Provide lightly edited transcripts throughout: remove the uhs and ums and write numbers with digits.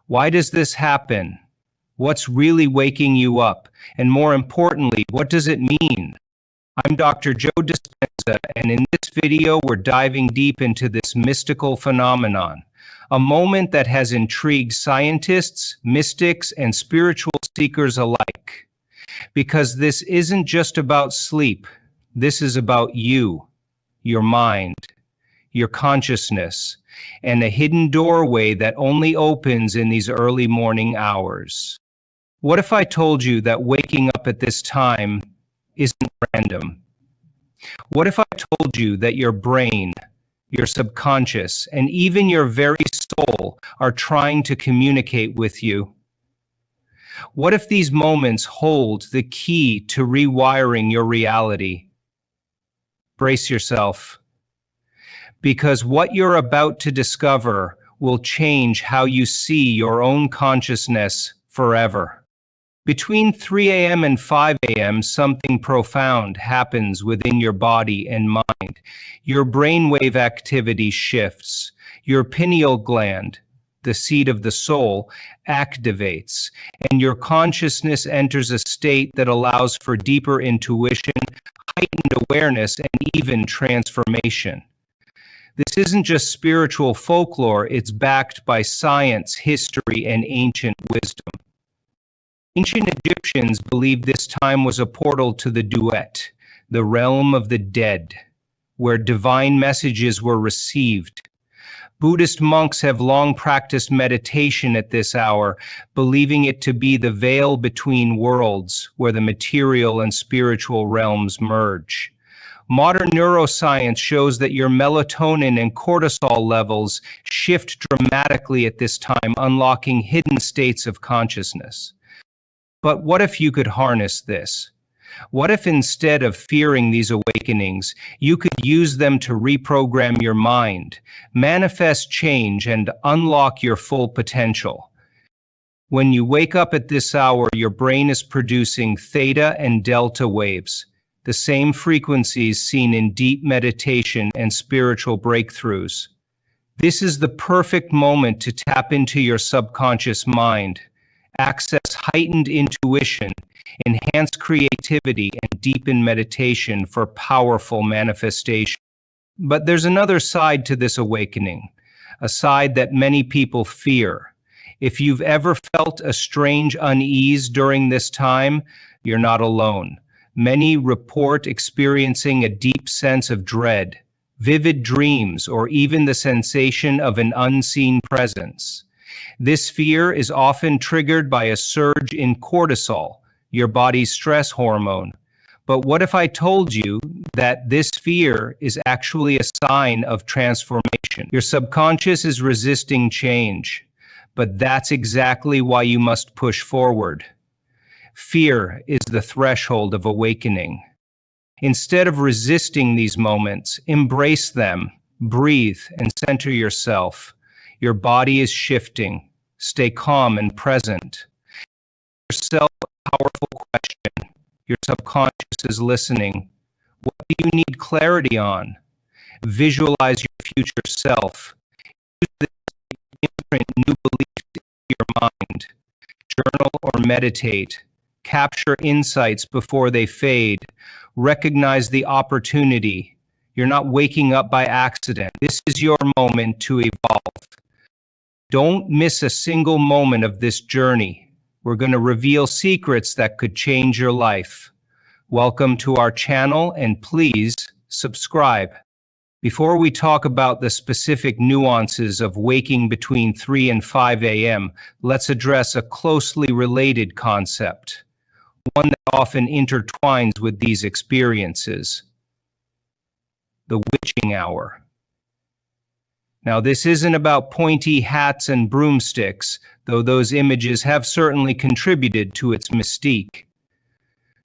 Why does this happen? What's really waking you up? And more importantly, what does it mean? I'm Dr. Joe Dispenza, and in this video we're diving deep into this mystical phenomenon, a moment that has intrigued scientists, mystics, and spiritual seekers alike. Because this isn't just about sleep, this is about you, your mind, your consciousness, and a hidden doorway that only opens in these early morning hours. What if I told you that waking up at this time isn't random? What if I told you that your brain, your subconscious, and even your very soul are trying to communicate with you? What if these moments hold the key to rewiring your reality? Brace yourself, because what you're about to discover will change how you see your own consciousness forever. Between 3 a.m. and 5 a.m., something profound happens within your body and mind. Your brainwave activity shifts. Your pineal gland, the seat of the soul, activates, and your consciousness enters a state that allows for deeper intuition, heightened awareness, and even transformation. This isn't just spiritual folklore, it's backed by science, history, and ancient wisdom. Ancient Egyptians believed this time was a portal to the duet, the realm of the dead, where divine messages were received. Buddhist monks have long practiced meditation at this hour, believing it to be the veil between worlds, where the material and spiritual realms merge. Modern neuroscience shows that your melatonin and cortisol levels shift dramatically at this time, unlocking hidden states of consciousness. But what if you could harness this? What if instead of fearing these awakenings, you could use them to reprogram your mind, manifest change, and unlock your full potential? When you wake up at this hour, your brain is producing theta and delta waves, the same frequencies seen in deep meditation and spiritual breakthroughs. This is the perfect moment to tap into your subconscious mind, access heightened intuition, enhance creativity, and deepen meditation for powerful manifestation. But there's another side to this awakening, a side that many people fear. If you've ever felt a strange unease during this time, you're not alone. Many report experiencing a deep sense of dread, vivid dreams, or even the sensation of an unseen presence. This fear is often triggered by a surge in cortisol, your body's stress hormone. But what if I told you that this fear is actually a sign of transformation? Your subconscious is resisting change, but that's exactly why you must push forward. Fear is the threshold of awakening. Instead of resisting these moments, embrace them, breathe, and center yourself. Your body is shifting. Stay calm and present. Yourself a powerful question. Your subconscious is listening. What do you need clarity on? Visualize your future self. Use this to imprint new beliefs in your mind. Journal or meditate. Capture insights before they fade. Recognize the opportunity. You're not waking up by accident. This is your moment to evolve. Don't miss a single moment of this journey. We're going to reveal secrets that could change your life. Welcome to our channel, and please subscribe. Before we talk about the specific nuances of waking between 3 and 5 a.m., let's address a closely related concept, one that often intertwines with these experiences: the witching hour. Now, this isn't about pointy hats and broomsticks, though those images have certainly contributed to its mystique.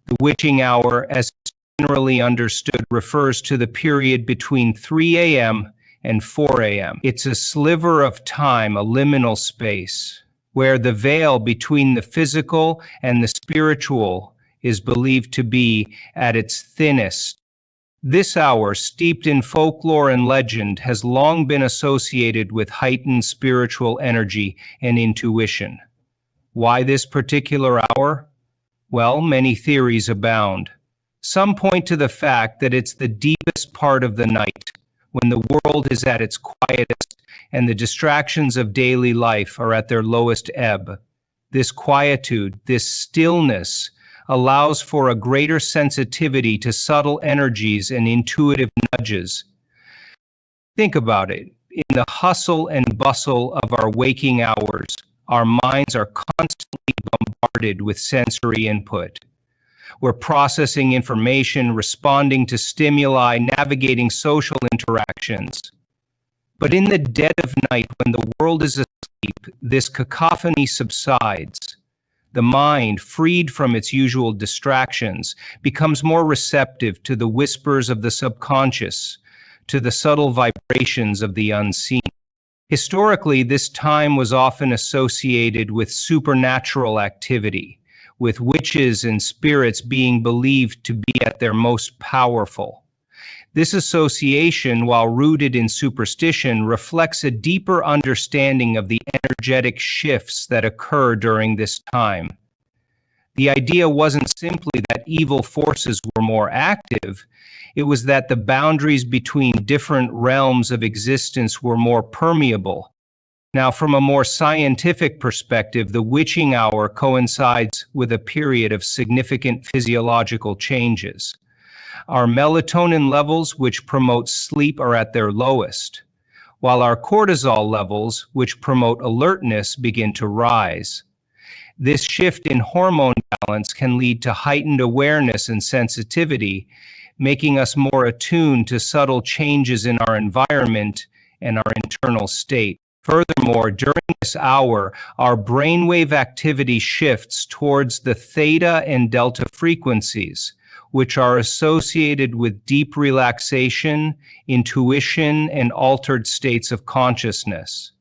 The witching hour, as generally understood, refers to the period between 3 a.m. and 4 a.m. It's a sliver of time, a liminal space, where the veil between the physical and the spiritual is believed to be at its thinnest. This hour, steeped in folklore and legend, has long been associated with heightened spiritual energy and intuition. Why this particular hour? Well, many theories abound. Some point to the fact that it's the deepest part of the night, when the world is at its quietest and the distractions of daily life are at their lowest ebb. This quietude, this stillness, allows for a greater sensitivity to subtle energies and intuitive nudges. Think about it. In the hustle and bustle of our waking hours, our minds are constantly bombarded with sensory input. We're processing information, responding to stimuli, navigating social interactions. But in the dead of night, when the world is asleep, this cacophony subsides. The mind, freed from its usual distractions, becomes more receptive to the whispers of the subconscious, to the subtle vibrations of the unseen. Historically, this time was often associated with supernatural activity, with witches and spirits being believed to be at their most powerful. This association, while rooted in superstition, reflects a deeper understanding of the energetic shifts that occur during this time. The idea wasn't simply that evil forces were more active, it was that the boundaries between different realms of existence were more permeable. Now, from a more scientific perspective, the witching hour coincides with a period of significant physiological changes. Our melatonin levels, which promote sleep, are at their lowest, while our cortisol levels, which promote alertness, begin to rise. This shift in hormone balance can lead to heightened awareness and sensitivity, making us more attuned to subtle changes in our environment and our internal state. Furthermore, during this hour, our brainwave activity shifts towards the theta and delta frequencies, which are associated with deep relaxation, intuition, and altered states of consciousness.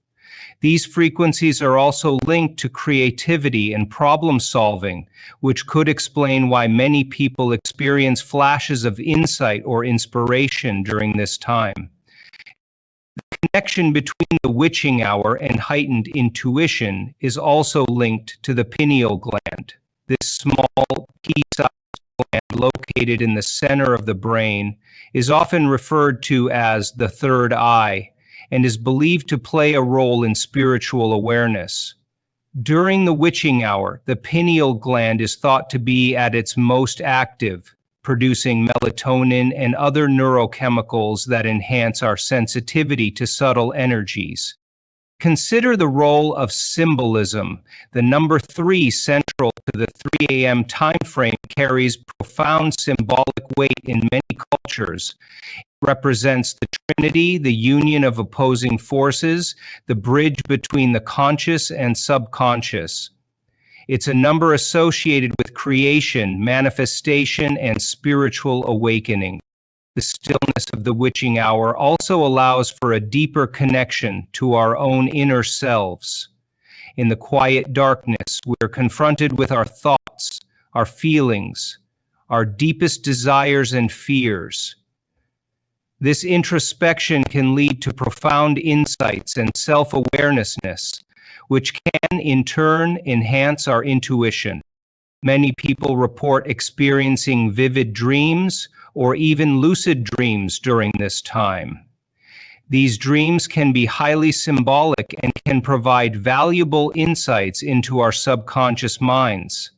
These frequencies are also linked to creativity and problem solving, which could explain why many people experience flashes of insight or inspiration during this time. The connection between the witching hour and heightened intuition is also linked to the pineal gland. This small, pea-sized gland located in the center of the brain is often referred to as the third eye and is believed to play a role in spiritual awareness. During the witching hour, the pineal gland is thought to be at its most active, producing melatonin and other neurochemicals that enhance our sensitivity to subtle energies. Consider the role of symbolism. The number 3 central to the 3 a.m. time frame carries profound symbolic weight in many cultures. It represents the Trinity, the union of opposing forces, the bridge between the conscious and subconscious. It's a number associated with creation, manifestation, and spiritual awakening. The stillness of the witching hour also allows for a deeper connection to our own inner selves. In the quiet darkness, we're confronted with our thoughts, our feelings, our deepest desires and fears. This introspection can lead to profound insights and self-awareness, which can, in turn, enhance our intuition. Many people report experiencing vivid dreams or even lucid dreams during this time. These dreams can be highly symbolic and can provide valuable insights into our subconscious minds.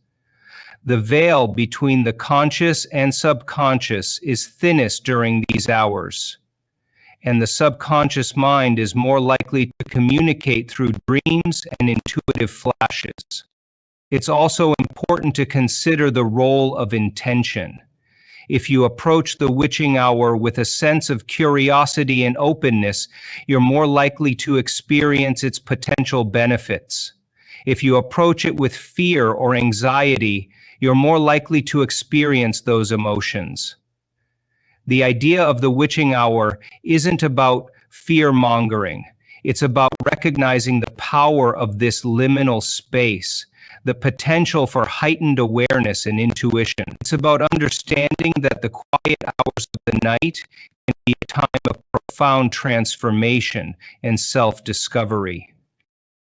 The veil between the conscious and subconscious is thinnest during these hours, and the subconscious mind is more likely to communicate through dreams and intuitive flashes. It's also important to consider the role of intention. If you approach the witching hour with a sense of curiosity and openness, you're more likely to experience its potential benefits. If you approach it with fear or anxiety, you're more likely to experience those emotions. The idea of the witching hour isn't about fear-mongering. It's about recognizing the power of this liminal space, the potential for heightened awareness and intuition. It's about understanding that the quiet hours of the night can be a time of profound transformation and self-discovery.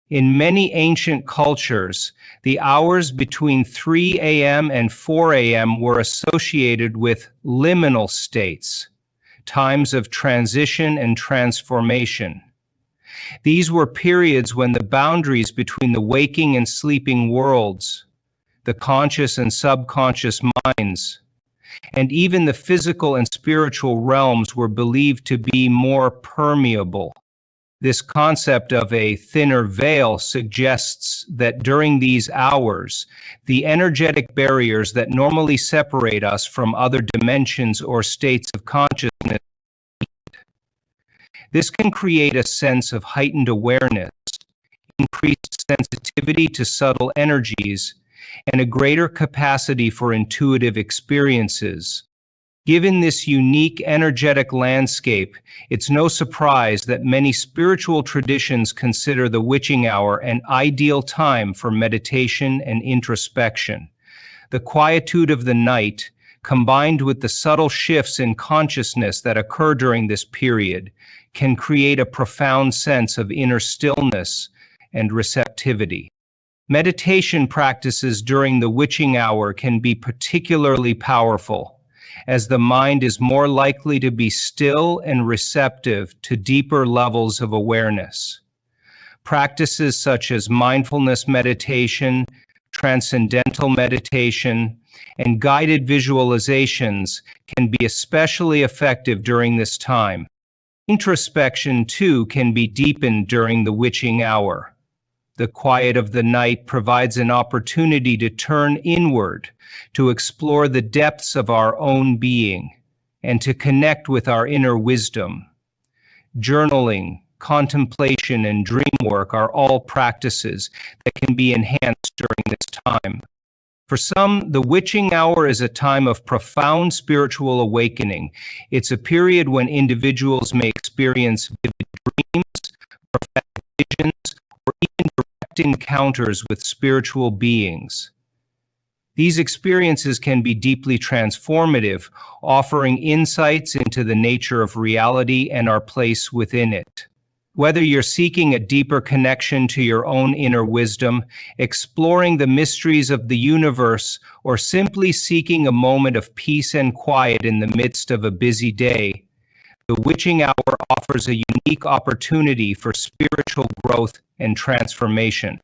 In many ancient cultures, the hours between 3 a.m. and 4 a.m. were associated with liminal states, times of transition and transformation. These were periods when the boundaries between the waking and sleeping worlds, the conscious and subconscious minds, and even the physical and spiritual realms were believed to be more permeable. This concept of a thinner veil suggests that during these hours, the energetic barriers that normally separate us from other dimensions or states of consciousness. This can create a sense of heightened awareness, increased sensitivity to subtle energies, and a greater capacity for intuitive experiences. Given this unique energetic landscape, it's no surprise that many spiritual traditions consider the witching hour an ideal time for meditation and introspection. The quietude of the night, combined with the subtle shifts in consciousness that occur during this period, can create a profound sense of inner stillness and receptivity. Meditation practices during the witching hour can be particularly powerful, as the mind is more likely to be still and receptive to deeper levels of awareness. Practices such as mindfulness meditation, transcendental meditation, and guided visualizations can be especially effective during this time. Introspection, too, can be deepened during the witching hour. The quiet of the night provides an opportunity to turn inward, to explore the depths of our own being, and to connect with our inner wisdom. Journaling, contemplation, and dream work are all practices that can be enhanced during this time. For some, the witching hour is a time of profound spiritual awakening. It's a period when individuals may experience vivid dreams, prophetic visions, or even direct encounters with spiritual beings. These experiences can be deeply transformative, offering insights into the nature of reality and our place within it. Whether you're seeking a deeper connection to your own inner wisdom, exploring the mysteries of the universe, or simply seeking a moment of peace and quiet in the midst of a busy day, the witching hour offers a unique opportunity for spiritual growth and transformation.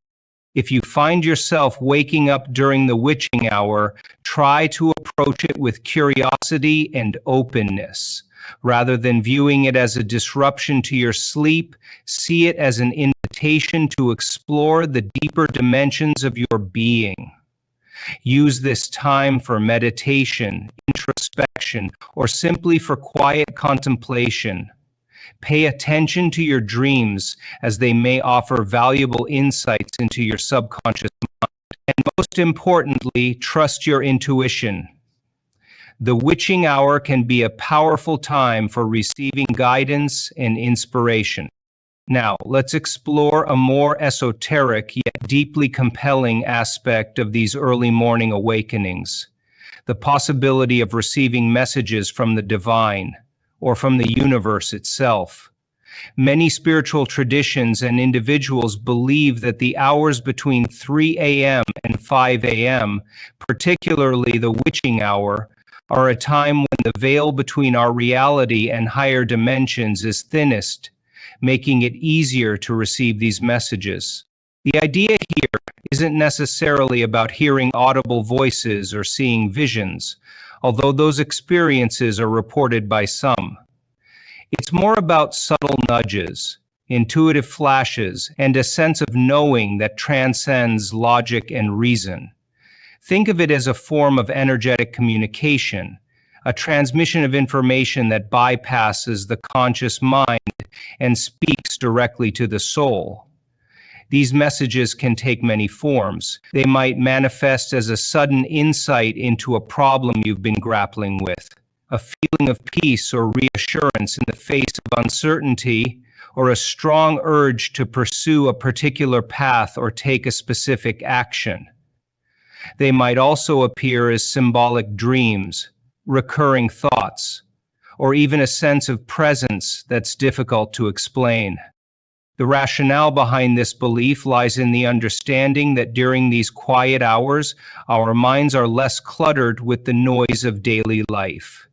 If you find yourself waking up during the witching hour, try to approach it with curiosity and openness. Rather than viewing it as a disruption to your sleep, see it as an invitation to explore the deeper dimensions of your being. Use this time for meditation, introspection, or simply for quiet contemplation. Pay attention to your dreams, as they may offer valuable insights into your subconscious mind. And most importantly, trust your intuition. The witching hour can be a powerful time for receiving guidance and inspiration. Now, let's explore a more esoteric yet deeply compelling aspect of these early morning awakenings: the possibility of receiving messages from the divine, or from the universe itself. Many spiritual traditions and individuals believe that the hours between 3 a.m. and 5 a.m., particularly the witching hour, are a time when the veil between our reality and higher dimensions is thinnest, making it easier to receive these messages. The idea here isn't necessarily about hearing audible voices or seeing visions, although those experiences are reported by some. It's more about subtle nudges, intuitive flashes, and a sense of knowing that transcends logic and reason. Think of it as a form of energetic communication, a transmission of information that bypasses the conscious mind and speaks directly to the soul. These messages can take many forms. They might manifest as a sudden insight into a problem you've been grappling with, a feeling of peace or reassurance in the face of uncertainty, or a strong urge to pursue a particular path or take a specific action. They might also appear as symbolic dreams, recurring thoughts, or even a sense of presence that's difficult to explain. The rationale behind this belief lies in the understanding that during these quiet hours, our minds are less cluttered with the noise of daily life.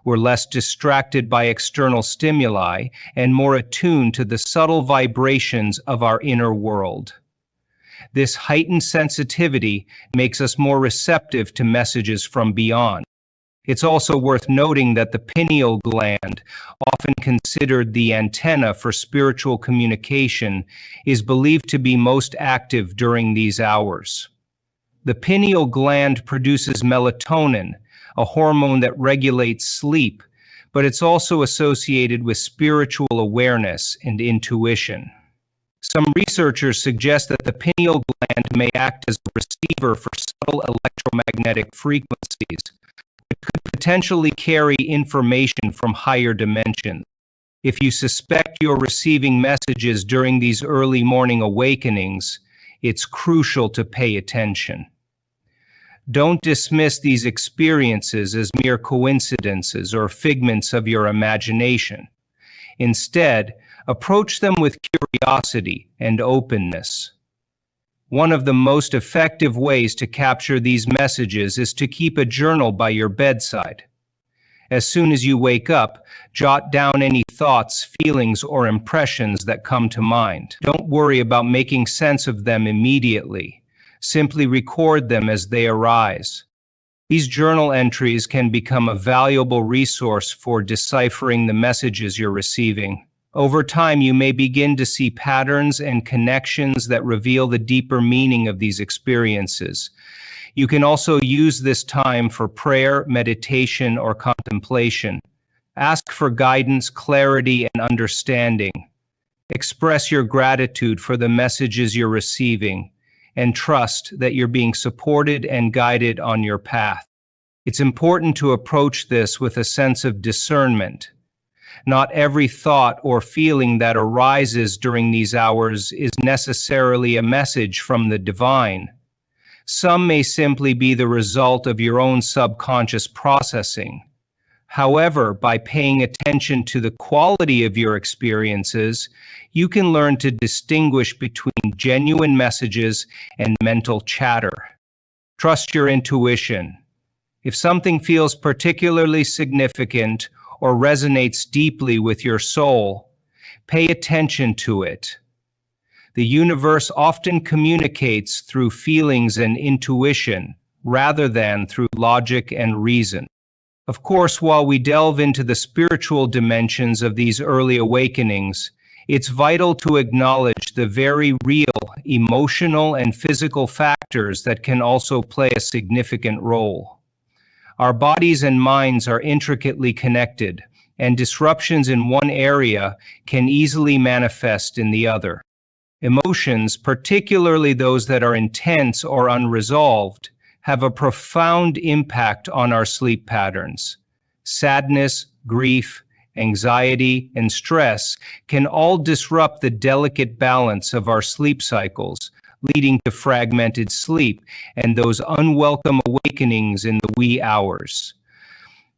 We're less distracted by external stimuli and more attuned to the subtle vibrations of our inner world. This heightened sensitivity makes us more receptive to messages from beyond. It's also worth noting that the pineal gland, often considered the antenna for spiritual communication, is believed to be most active during these hours. The pineal gland produces melatonin, a hormone that regulates sleep, but it's also associated with spiritual awareness and intuition. Some researchers suggest that the pineal gland may act as a receiver for subtle electromagnetic frequencies, which could potentially carry information from higher dimensions. If you suspect you're receiving messages during these early morning awakenings, it's crucial to pay attention. Don't dismiss these experiences as mere coincidences or figments of your imagination. Instead, approach them with curiosity and openness. One of the most effective ways to capture these messages is to keep a journal by your bedside. As soon as you wake up, jot down any thoughts, feelings, or impressions that come to mind. Don't worry about making sense of them immediately. Simply record them as they arise. These journal entries can become a valuable resource for deciphering the messages you're receiving. Over time, you may begin to see patterns and connections that reveal the deeper meaning of these experiences. You can also use this time for prayer, meditation, or contemplation. Ask for guidance, clarity, and understanding. Express your gratitude for the messages you're receiving, and trust that you're being supported and guided on your path. It's important to approach this with a sense of discernment. Not every thought or feeling that arises during these hours is necessarily a message from the divine. Some may simply be the result of your own subconscious processing. However, by paying attention to the quality of your experiences, you can learn to distinguish between genuine messages and mental chatter. Trust your intuition. If something feels particularly significant or resonates deeply with your soul, pay attention to it. The universe often communicates through feelings and intuition, rather than through logic and reason. Of course, while we delve into the spiritual dimensions of these early awakenings, it's vital to acknowledge the very real emotional and physical factors that can also play a significant role. Our bodies and minds are intricately connected, and disruptions in one area can easily manifest in the other. Emotions, particularly those that are intense or unresolved, have a profound impact on our sleep patterns. Sadness, grief, anxiety, and stress can all disrupt the delicate balance of our sleep cycles, leading to fragmented sleep and those unwelcome awakenings in the wee hours.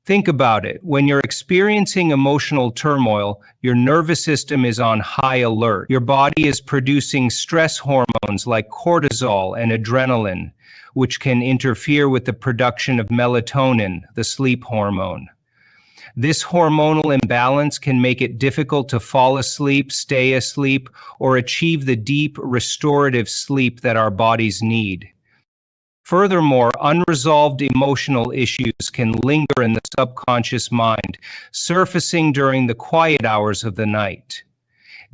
Think about it. When you're experiencing emotional turmoil, your nervous system is on high alert. Your body is producing stress hormones like cortisol and adrenaline, which can interfere with the production of melatonin, the sleep hormone. This hormonal imbalance can make it difficult to fall asleep, stay asleep, or achieve the deep, restorative sleep that our bodies need. Furthermore, unresolved emotional issues can linger in the subconscious mind, surfacing during the quiet hours of the night.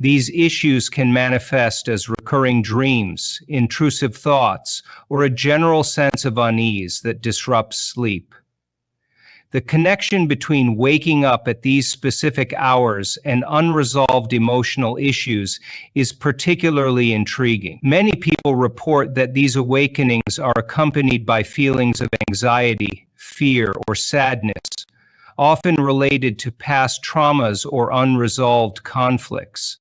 These issues can manifest as recurring dreams, intrusive thoughts, or a general sense of unease that disrupts sleep. The connection between waking up at these specific hours and unresolved emotional issues is particularly intriguing. Many people report that these awakenings are accompanied by feelings of anxiety, fear, or sadness, often related to past traumas or unresolved conflicts.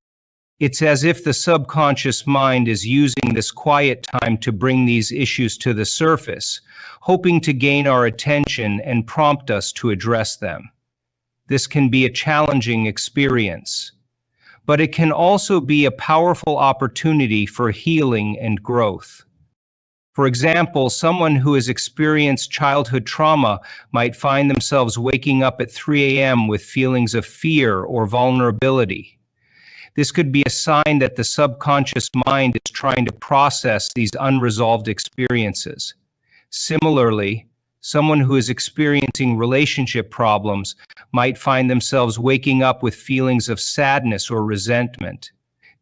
It's as if the subconscious mind is using this quiet time to bring these issues to the surface, hoping to gain our attention and prompt us to address them. This can be a challenging experience, but it can also be a powerful opportunity for healing and growth. For example, someone who has experienced childhood trauma might find themselves waking up at 3 a.m. with feelings of fear or vulnerability. This could be a sign that the subconscious mind is trying to process these unresolved experiences. Similarly, someone who is experiencing relationship problems might find themselves waking up with feelings of sadness or resentment.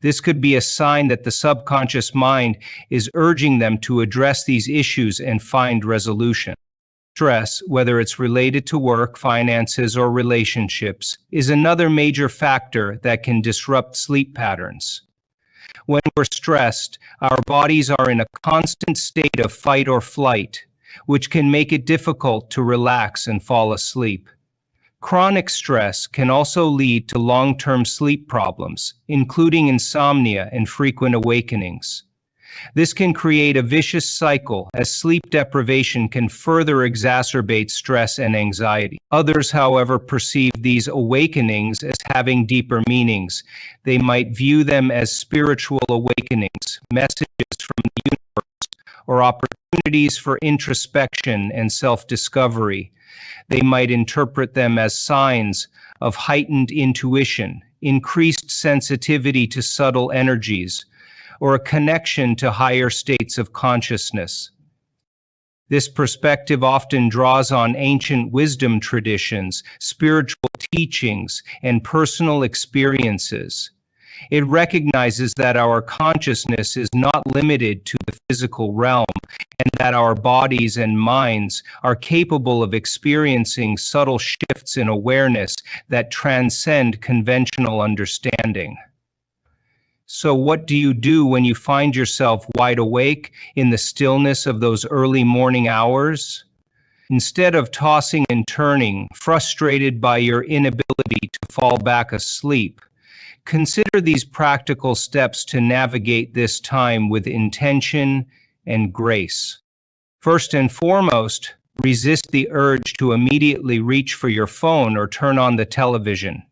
This could be a sign that the subconscious mind is urging them to address these issues and find resolution. Stress, whether it's related to work, finances, or relationships, is another major factor that can disrupt sleep patterns. When we're stressed, our bodies are in a constant state of fight or flight, which can make it difficult to relax and fall asleep. Chronic stress can also lead to long-term sleep problems, including insomnia and frequent awakenings. This can create a vicious cycle, as sleep deprivation can further exacerbate stress and anxiety. Others, however, perceive these awakenings as having deeper meanings. They might view them as spiritual awakenings, messages from the universe, or opportunities for introspection and self-discovery. They might interpret them as signs of heightened intuition, increased sensitivity to subtle energies, or a connection to higher states of consciousness. This perspective often draws on ancient wisdom traditions, spiritual teachings, and personal experiences. It recognizes that our consciousness is not limited to the physical realm, and that our bodies and minds are capable of experiencing subtle shifts in awareness that transcend conventional understanding. So what do you do when you find yourself wide awake in the stillness of those early morning hours? Instead of tossing and turning, frustrated by your inability to fall back asleep, consider these practical steps to navigate this time with intention and grace. First and foremost, resist the urge to immediately reach for your phone or turn on the television.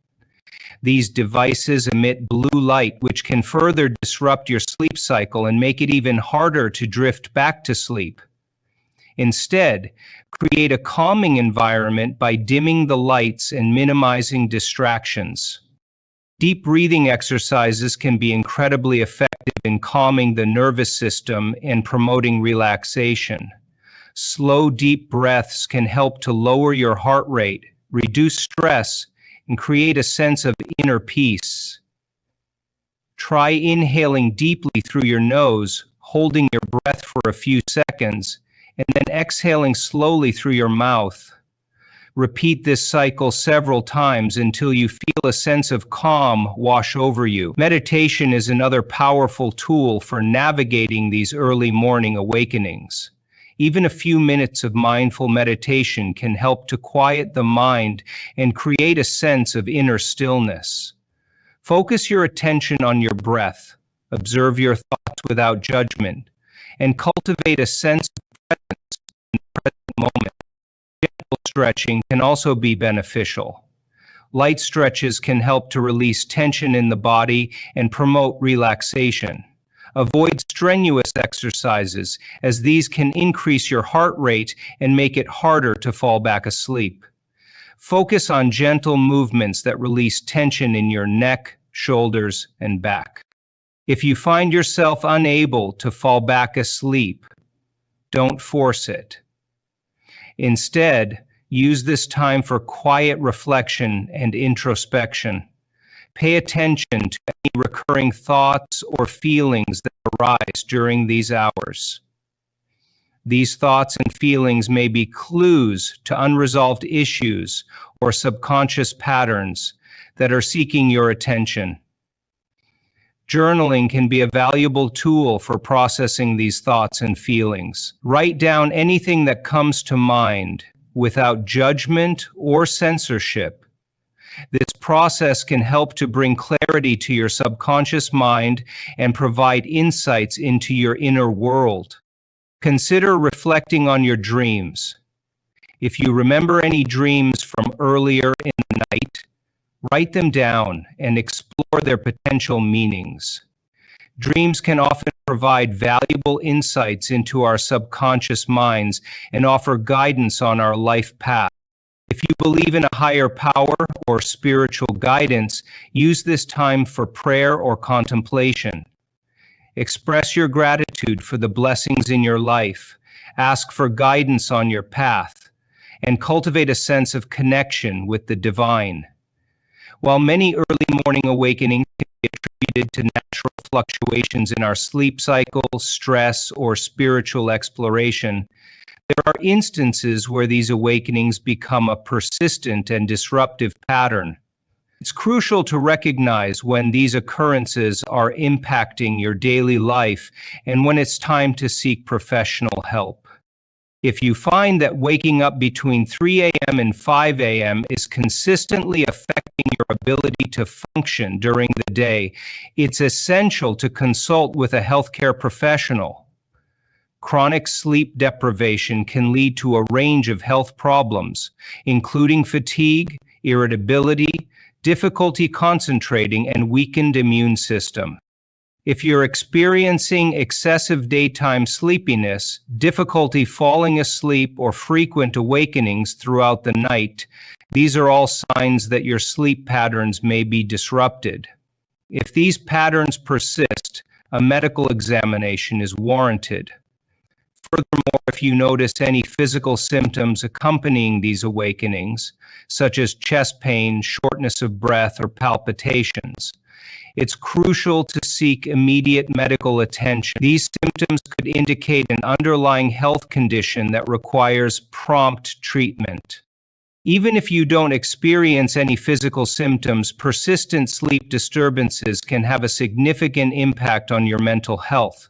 These devices emit blue light, which can further disrupt your sleep cycle and make it even harder to drift back to sleep. Instead, create a calming environment by dimming the lights and minimizing distractions. Deep breathing exercises can be incredibly effective in calming the nervous system and promoting relaxation. Slow, deep breaths can help to lower your heart rate, reduce stress, and create a sense of inner peace. Try inhaling deeply through your nose, holding your breath for a few seconds, and then exhaling slowly through your mouth. Repeat this cycle several times until you feel a sense of calm wash over you. Meditation is another powerful tool for navigating these early morning awakenings. Even a few minutes of mindful meditation can help to quiet the mind and create a sense of inner stillness. Focus your attention on your breath, observe your thoughts without judgment, and cultivate a sense of presence in the present moment. Gentle stretching can also be beneficial. Light stretches can help to release tension in the body and promote relaxation. Avoid strenuous exercises, as these can increase your heart rate and make it harder to fall back asleep. Focus on gentle movements that release tension in your neck, shoulders, and back. If you find yourself unable to fall back asleep, don't force it. Instead, use this time for quiet reflection and introspection. Pay attention to any recurring thoughts or feelings that arise during these hours. These thoughts and feelings may be clues to unresolved issues or subconscious patterns that are seeking your attention. Journaling can be a valuable tool for processing these thoughts and feelings. Write down anything that comes to mind without judgment or censorship. This process can help to bring clarity to your subconscious mind and provide insights into your inner world. Consider reflecting on your dreams. If you remember any dreams from earlier in the night, write them down and explore their potential meanings. Dreams can often provide valuable insights into our subconscious minds and offer guidance on our life path. If you believe in a higher power or spiritual guidance, use this time for prayer or contemplation. Express your gratitude for the blessings in your life, ask for guidance on your path, and cultivate a sense of connection with the divine. While many early morning awakenings can be attributed to natural fluctuations in our sleep cycle, stress, or spiritual exploration, there are instances where these awakenings become a persistent and disruptive pattern. It's crucial to recognize when these occurrences are impacting your daily life and when it's time to seek professional help. If you find that waking up between 3 a.m. and 5 a.m. is consistently affecting your ability to function during the day, it's essential to consult with a healthcare professional. Chronic sleep deprivation can lead to a range of health problems, including fatigue, irritability, difficulty concentrating, and weakened immune system. If you're experiencing excessive daytime sleepiness, difficulty falling asleep, or frequent awakenings throughout the night, these are all signs that your sleep patterns may be disrupted. If these patterns persist, a medical examination is warranted. Furthermore, if you notice any physical symptoms accompanying these awakenings, such as chest pain, shortness of breath, or palpitations, it's crucial to seek immediate medical attention. These symptoms could indicate an underlying health condition that requires prompt treatment. Even if you don't experience any physical symptoms, persistent sleep disturbances can have a significant impact on your mental health.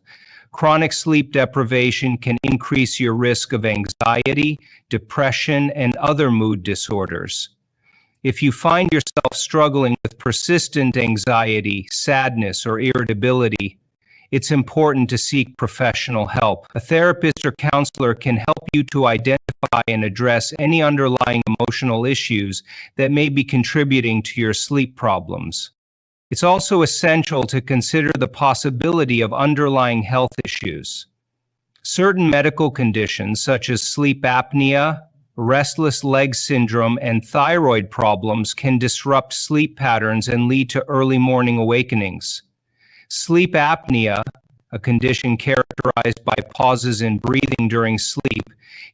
Chronic sleep deprivation can increase your risk of anxiety, depression, and other mood disorders. If you find yourself struggling with persistent anxiety, sadness, or irritability, it's important to seek professional help. A therapist or counselor can help you to identify and address any underlying emotional issues that may be contributing to your sleep problems. It's also essential to consider the possibility of underlying health issues. Certain medical conditions, such as sleep apnea, restless leg syndrome, and thyroid problems, can disrupt sleep patterns and lead to early morning awakenings. Sleep apnea, a condition characterized by pauses in breathing during sleep,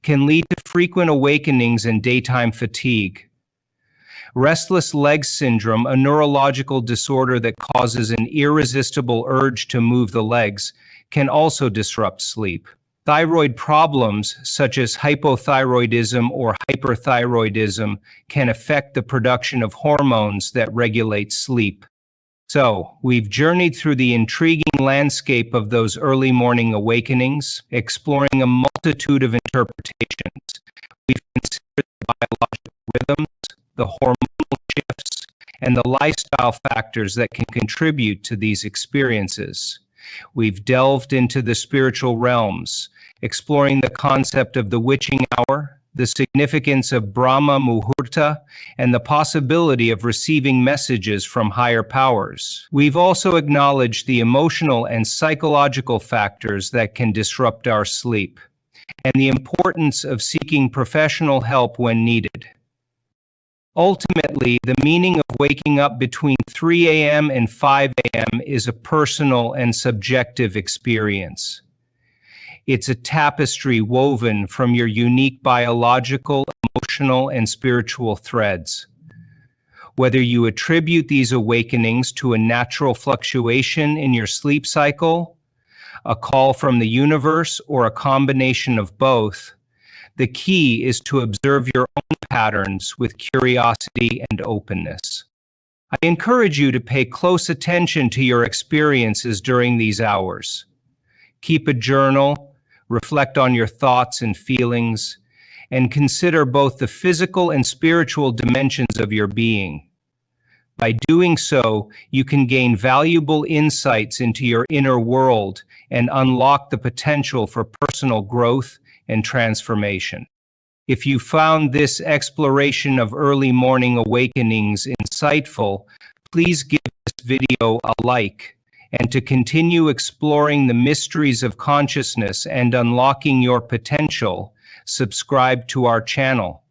can lead to frequent awakenings and daytime fatigue. Restless leg syndrome, a neurological disorder that causes an irresistible urge to move the legs, can also disrupt sleep. Thyroid problems, such as hypothyroidism or hyperthyroidism, can affect the production of hormones that regulate sleep. So, we've journeyed through the intriguing landscape of those early morning awakenings, exploring a multitude of interpretations. We've considered the biological rhythms, the hormonal shifts, and the lifestyle factors that can contribute to these experiences. We've delved into the spiritual realms, exploring the concept of the witching hour, the significance of Brahma Muhurta, and the possibility of receiving messages from higher powers. We've also acknowledged the emotional and psychological factors that can disrupt our sleep, and the importance of seeking professional help when needed. Ultimately, the meaning of waking up between 3 a.m. and 5 a.m. is a personal and subjective experience. It's a tapestry woven from your unique biological, emotional, and spiritual threads. Whether you attribute these awakenings to a natural fluctuation in your sleep cycle, a call from the universe, or a combination of both, the key is to observe your own patterns with curiosity and openness. I encourage you to pay close attention to your experiences during these hours. Keep a journal, reflect on your thoughts and feelings, and consider both the physical and spiritual dimensions of your being. By doing so, you can gain valuable insights into your inner world and unlock the potential for personal growth and transformation. If you found this exploration of early morning awakenings insightful, please give this video a like. And to continue exploring the mysteries of consciousness and unlocking your potential, subscribe to our channel.